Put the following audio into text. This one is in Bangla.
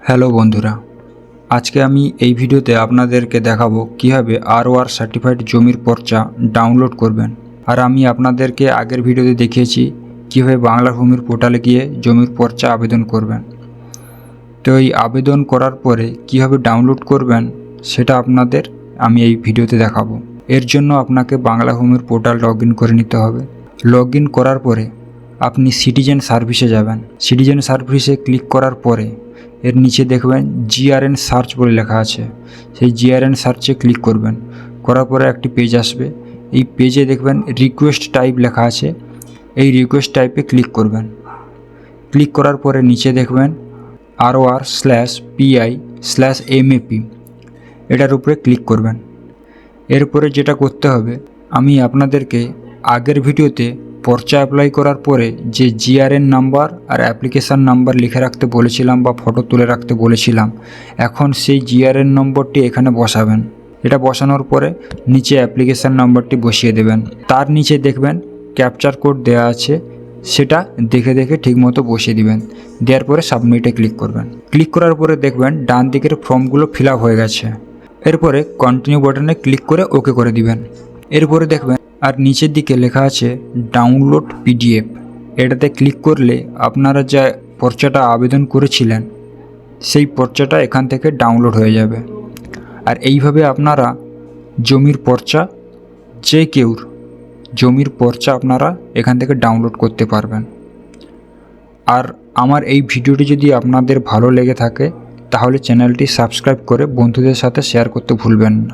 হ্যালো বন্ধুরা, আজকে আমি এই ভিডিওতে আপনাদেরকে দেখাবো কিভাবে ROR সার্টিফাইড জমির পর্চা ডাউনলোড করবেন। আর আমি আপনাদেরকে আগের ভিডিওতে দেখিয়েছি কিভাবে বাংলা ভূমির পোর্টালে গিয়ে জমির পর্চা আবেদন করবেন। তো এই আবেদন করার পরে কিভাবে ডাউনলোড করবেন সেটা আপনাদের আমি এই ভিডিওতে দেখাবো। এর জন্য আপনাকে বাংলা ভূমির পোর্টাল লগ ইন করে নিতে হবে। লগ ইন করার পরে আপনি সিটিজেন সার্ভিসে যাবেন। সিটিজেন সার্ভিসে ক্লিক করার পরে এর নিচে দেখবেন GRN সার্চ বলে লেখা আছে, সেই GRN সার্চে ক্লিক করবেন। করার পরে একটি পেজ আসবে, এই পেজে দেখবেন রিকোয়েস্ট টাইপ লেখা আছে, এই রিকোয়েস্ট টাইপে ক্লিক করবেন। ক্লিক করার পরে নিচে দেখবেন ROR/PI/MAP, এটার উপরে ক্লিক করবেন। এরপরে যেটা করতে হবে, আমি আপনাদেরকে আগের ভিডিওতে পর্চা অ্যাপ্লাই করার পরে যে GRN নাম্বার আর অ্যাপ্লিকেশান নাম্বার লিখে রাখতে বলেছিলাম বা ফটো তুলে রাখতে বলেছিলাম, এখন সেই GRN নম্বরটি এখানে বসাবেন। এটা বসানোর পরে নিচে অ্যাপ্লিকেশান নাম্বারটি বসিয়ে দেবেন। তার নিচে দেখবেন ক্যাপচার কোড দেওয়া আছে, সেটা দেখে দেখে ঠিকমতো বসিয়ে দিবেন। দেওয়ার পরে সাবমিটে ক্লিক করবেন। ক্লিক করার পরে দেখবেন ডান দিকের ফর্মগুলো ফিল আপ হয়ে গেছে। এরপরে কন্টিনিউ বাটনে ক্লিক করে ওকে করে দিবেন। এরপরে দেখবেন আর নিচের দিকে লেখা আছে ডাউনলোড PDF, এটাতে ক্লিক করলে আপনারা যা পর্চাটা আবেদন করেছিলেন সেই পর্চাটা এখান থেকে ডাউনলোড হয়ে যাবে। আর এইভাবে আপনারা জমির পর্চা, যে কেউর জমির পর্চা আপনারা এখান থেকে ডাউনলোড করতে পারবেন। আর আমার এই ভিডিওটি যদি আপনাদের ভালো লেগে থাকে তাহলে চ্যানেলটি সাবস্ক্রাইব করে বন্ধুদের সাথে শেয়ার করতে ভুলবেন না।